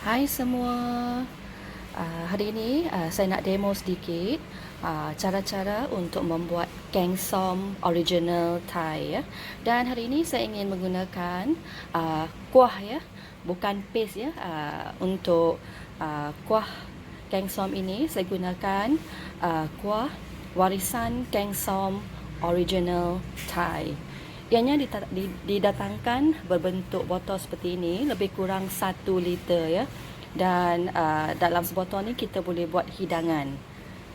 Hai semua. Hari ini saya nak demo sedikit cara-cara untuk membuat keng som original Thai ya. Dan hari ini saya ingin menggunakan kuah ya, bukan paste ya. Untuk kuah keng som ini saya gunakan kuah warisan keng som original Thai. Ianya didatangkan berbentuk botol seperti ini, lebih kurang 1 liter ya. Dan dalam sebotol ni kita boleh buat hidangan.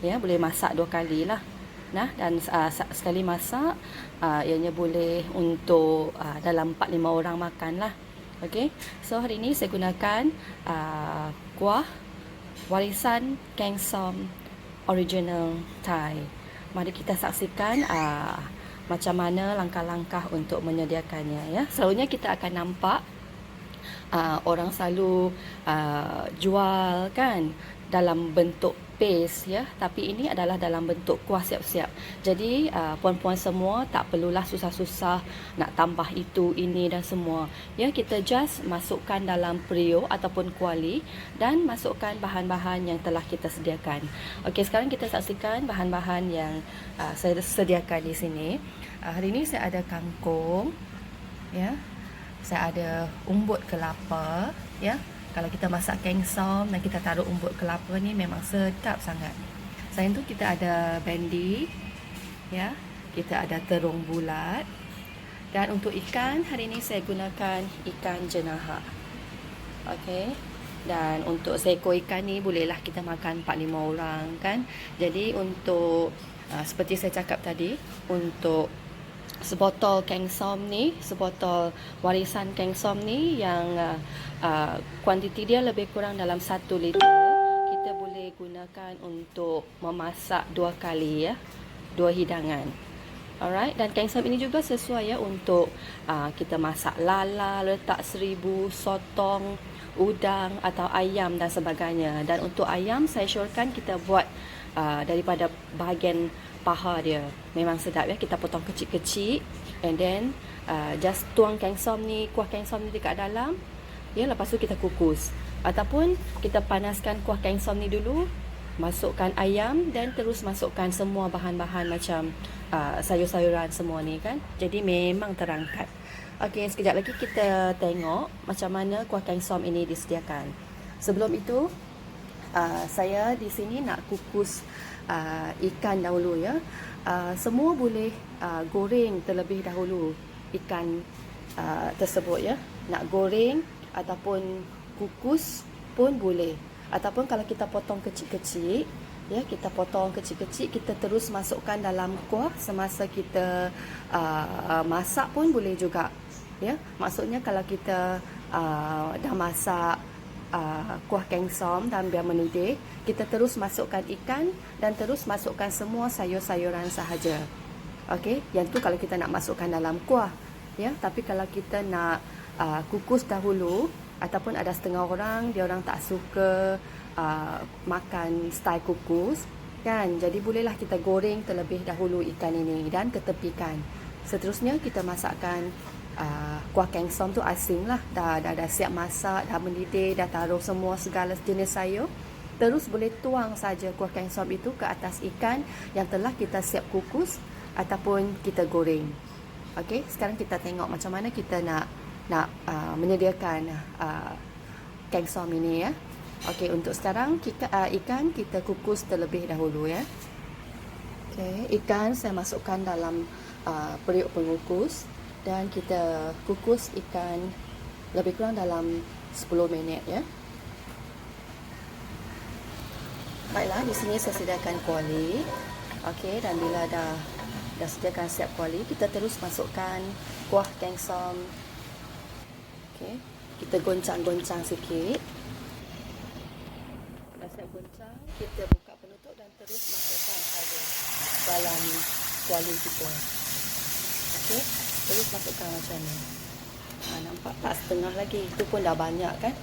Ya, boleh masak 2 kali lah. Nah, dan sekali masak ianya boleh untuk dalam 4-5 orang makan lah. Okey. So hari ini saya gunakan kuah warisan keng som original Thai. Mari kita saksikan macam mana langkah-langkah untuk menyediakannya ya. Selalunya kita akan nampak orang selalu jual kan dalam bentuk paste ya, tapi ini adalah dalam bentuk kuah siap-siap. Jadi puan-puan semua tak perlulah susah-susah nak tambah itu ini dan semua ya. Kita just masukkan dalam periuk ataupun kuali dan masukkan bahan-bahan yang telah kita sediakan. Okey, sekarang kita saksikan bahan-bahan yang saya sediakan di sini. Hari ini saya ada kangkung ya. Saya ada umbut kelapa ya. Kalau kita masak keng som dan kita taruh umbut kelapa ni memang sedap sangat. Selain tu kita ada bendi ya. Kita ada terung bulat. Dan untuk ikan hari ini saya gunakan ikan jenaha. Okey. Dan untuk seekor ikan ni bolehlah kita makan 4-5 orang kan. Jadi untuk seperti saya cakap tadi, untuk sebotol keng som ni, sebotol warisan keng som ni yang kuantiti dia lebih kurang dalam 1 liter, kita boleh gunakan untuk memasak 2 kali ya, 2 hidangan. Alright, dan keng som ini juga sesuai ya untuk kita masak lala, letak seribu, sotong, udang atau ayam dan sebagainya. Dan untuk ayam saya syorkan kita buat daripada bahagian paha dia. Memang sedap ya, kita potong kecil-kecil and then just tuang keng som ni, kuah keng som ni dekat dalam ya. Lepas tu kita kukus ataupun kita panaskan kuah keng som ni dulu, masukkan ayam dan terus masukkan semua bahan-bahan macam sayur-sayuran semua ni kan. Jadi memang terangkat. Okey, sekejap lagi kita tengok macam mana kuah keng som ini disediakan. Sebelum itu saya di sini nak kukus ikan dahulu ya. Semua boleh goreng terlebih dahulu ikan tersebut ya. Nak goreng ataupun kukus pun boleh. Ataupun kalau kita potong kecil-kecil ya, kita potong kecil-kecil, kita terus masukkan dalam kuah semasa kita masak pun boleh juga ya. Maksudnya kalau kita dah masak kuah keng som dan biar mendidih, kita terus masukkan ikan dan terus masukkan semua sayur-sayuran sahaja. Okey, yang tu kalau kita nak masukkan dalam kuah ya. Tapi kalau kita nak kukus dahulu ataupun ada setengah orang dia orang tak suka makan style kukus kan, jadi bolehlah kita goreng terlebih dahulu ikan ini dan ketepikan. Seterusnya kita masakkan kuah keng som tu asing lah, dah siap masak, dah mendidih, dah taruh semua segala jenis sayur. Terus boleh tuang saja kuah keng som itu ke atas ikan yang telah kita siap kukus ataupun kita goreng. Okey, sekarang kita tengok macam mana kita nak menyediakan keng som ini ya. Okey, untuk sekarang ikan kita kukus terlebih dahulu ya. Okey, ikan saya masukkan dalam periuk pengukus dan kita kukus ikan lebih kurang dalam 10 minit ya. Baiklah, di sini saya sediakan kuali. Okey, dan bila dah sediakan siap kuali, kita terus masukkan kuah keng som. Okey, kita goncang-goncang sikit. Dah siap goncang, kita buka penutup dan terus masukkan saja dalam kuali kita. Okey, terus masukkan macam ni. Nampak tak setengah lagi, itu pun dah banyak kan.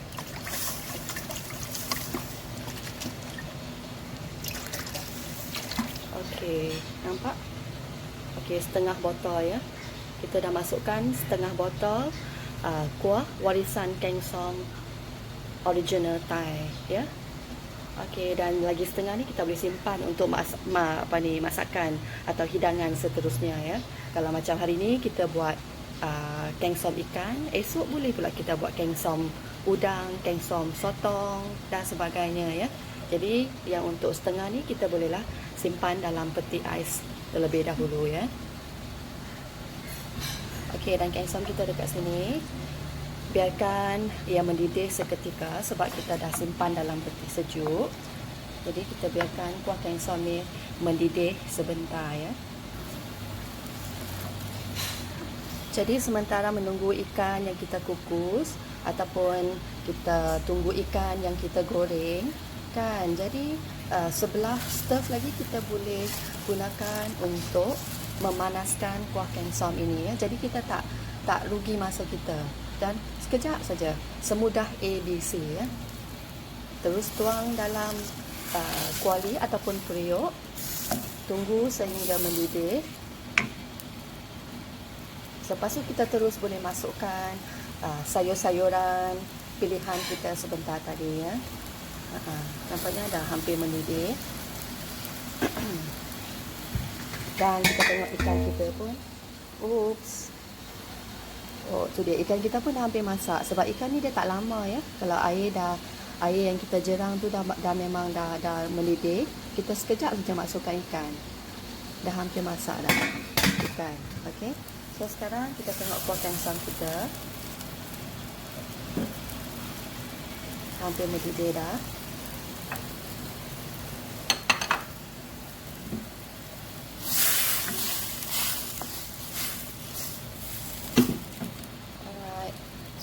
Okey, nampak? Okey, setengah botol ya. Kita dah masukkan setengah botol kuah warisan keng som original Thai ya. Okey, dan lagi setengah ni kita boleh simpan untuk masakan atau hidangan seterusnya ya. Kalau macam hari ni kita buat kengsom ikan, esok boleh pula kita buat kengsom udang, kengsom sotong dan sebagainya ya. Jadi yang untuk setengah ni kita bolehlah simpan dalam peti ais terlebih dahulu ya. Okey, dan kengsom kita dekat sini. Biarkan ia mendidih seketika sebab kita dah simpan dalam peti sejuk. Jadi kita biarkan kuah kengsom ni mendidih sebentar ya. Jadi sementara menunggu ikan yang kita kukus ataupun kita tunggu ikan yang kita goreng kan. Jadi sebelah stove lagi kita boleh gunakan untuk memanaskan kuah kengsom ini ya. Jadi kita tak rugi masa kita. Dan sekejap saja, semudah ABC ya. Terus tuang dalam kuali ataupun periuk, tunggu sehingga mendidih. Lepas tu kita terus boleh masukkan sayur-sayuran pilihan kita sebentar tadi ya. Nampaknya dah hampir mendidih. Dan kita tengok ikan kita pun. Oops. Oh, tu dia, ikan kita pun dah hampir masak. Sebab ikan ni dia tak lama ya. Kalau air yang kita jerang tu dah memang dah mendidih, kita sekejap saja masukkan ikan. Dah hampir masak dah ikan. Okey. So sekarang kita tengok kuah kengsom kita. Hampir mendidih dah.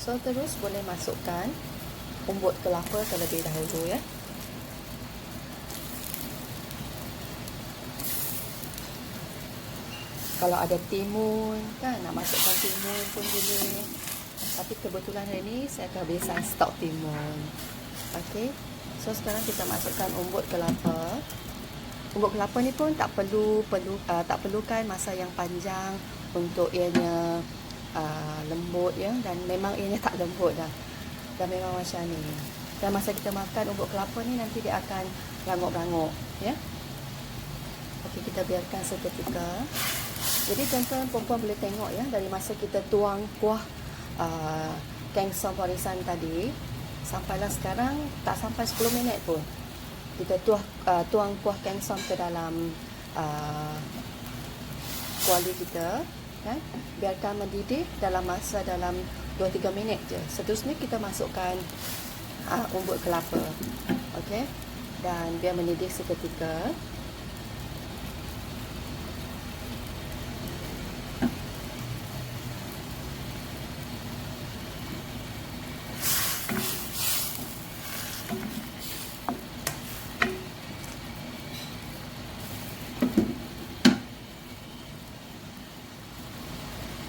So terus boleh masukkan umbut kelapa terlebih dahulu ya. Kalau ada timun kan, nak masukkan timun pun boleh. Tapi kebetulan hari ni saya kehabisan stok timun. Okey. So sekarang kita masukkan umbut kelapa. Umbut kelapa ni pun tak perlukan masa yang panjang untuk ianya lembut ya, dan memang ianya tak lembut dah memang macam ni. Dan masa kita makan umbut kelapa ni nanti dia akan rangup-rangup ya. Okey, kita biarkan seketika. Jadi tuan-tuan puan-puan boleh tengok ya, dari masa kita tuang kuah kengsom warisan tadi sampailah sekarang tak sampai 10 minit pun kita tuang kuah kengsom ke dalam kuali kita kan. Biarkan mendidih dalam 2-3 minit je. Seterusnya kita masukkan umbut kelapa. Okey. Dan biar mendidih seketika.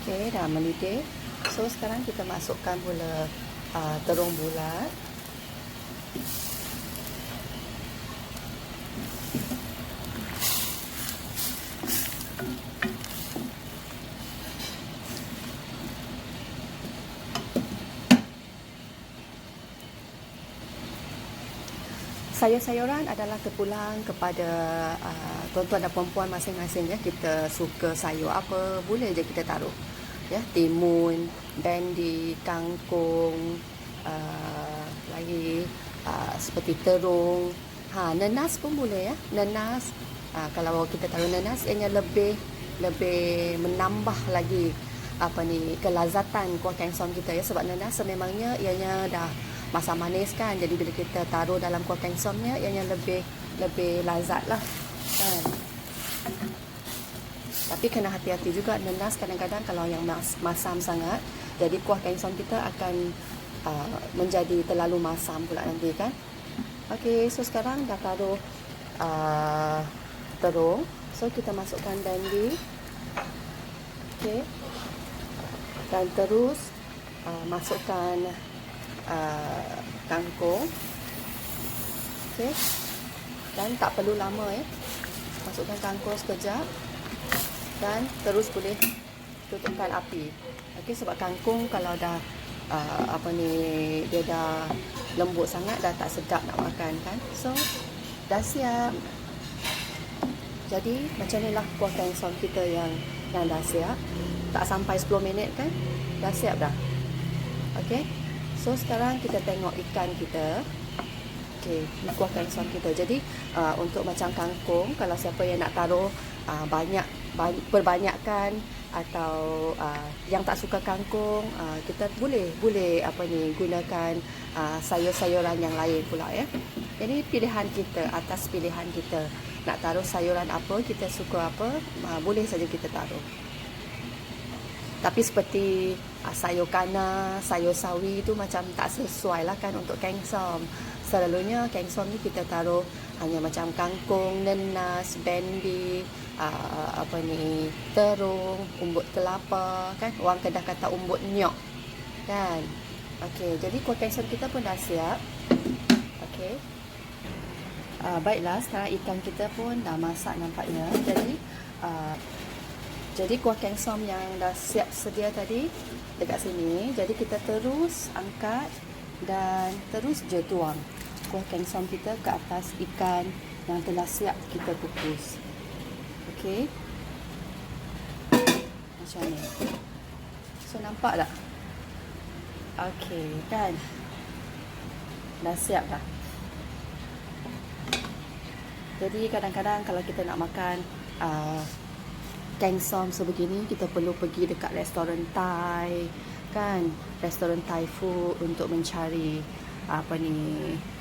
Okey, dah mendidih. So sekarang kita masukkan pula terung bulat. Sayur-sayuran adalah terpulang kepada tuan-tuan dan puan-puan masing-masing ya. Kita suka sayur apa, boleh je kita taruh. Ya, timun, bendi, kangkung, lagi seperti terung. Nenas pun boleh ya. Nenas, kalau kita taruh nenas, ianya lebih menambah lagi kelazatan kuah kengsom kita ya. Sebab nenas sememangnya ianya dah masam manis kan, jadi bila kita taruh dalam kuah kengsomnya ianya lebih lazat lah kan. Tapi kena hati-hati juga, nenas kadang-kadang kalau yang masam sangat, jadi kuah kengsom kita akan menjadi terlalu masam pula nanti kan. Okey, so sekarang dah taruh terung, so kita masukkan bendi. Okey, dan terus masukkan kangkung. Okey. Dan tak perlu lama ya. Masukkan kangkung sekejap dan terus boleh tutupkan api. Okey, sebab kangkung kalau dah dia dah lembut sangat, dah tak sedap nak makan kan. So dah siap. Jadi macam inilah kuah keng som kita yang dah siap. Tak sampai 10 minit kan, dah siap dah. Okey. So sekarang kita tengok ikan kita. Okey, ni kuah keng som kita. Jadi untuk macam kangkung, kalau siapa yang nak taruh perbanyakkan atau yang tak suka kangkung, kita boleh gunakan sayur-sayuran yang lain pula ya. Jadi pilihan kita, atas pilihan kita nak taruh sayuran apa, kita suka apa, boleh saja kita taruh. Tapi seperti sayur kana, sayur sawi itu macam tak sesuai lah kan untuk keng som. Selalunya keng som ni kita taruh hanya macam kangkung, nenas, bendi, terung, umbut kelapa kan. Orang Kedah kata umbut nyok kan. Okey, jadi kuah keng som kita pun dah siap. Okey. Baiklah, sekarang ikan kita pun dah masak nampaknya. Jadi kuah keng som yang dah siap sedia tadi dekat sini. Jadi kita terus angkat dan terus je tuang kuah keng som kita ke atas ikan yang telah siap kita kukus. Okey. Macam ni. So nampak tak? Okey, kan? Dah siap dah. Jadi kadang-kadang kalau kita nak makan keng som sebegini, kita perlu pergi dekat restoran Thai kan, restoran Thai food untuk mencari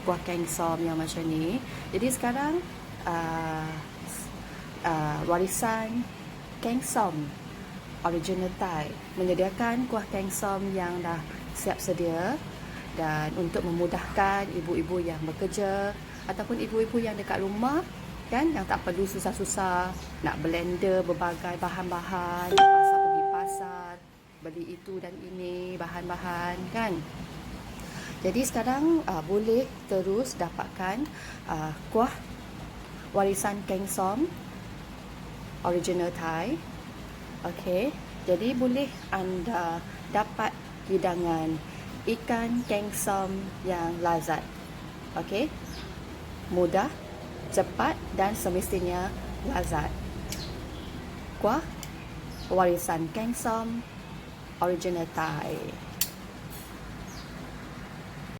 kuah keng som yang macam ni. Jadi sekarang warisan keng som original Thai menyediakan kuah keng som yang dah siap sedia, dan untuk memudahkan ibu-ibu yang bekerja ataupun ibu-ibu yang dekat rumah kan, yang tak perlu susah-susah nak blender berbagai bahan-bahan, pergi pasar beli itu dan ini bahan-bahan kan. Jadi sekarang boleh terus dapatkan kuah warisan keng som original Thai. Okey, jadi boleh anda dapat hidangan ikan keng som yang lazat. Okey, mudah, cepat dan semestinya lazat. Kuah warisan keng som original Thai.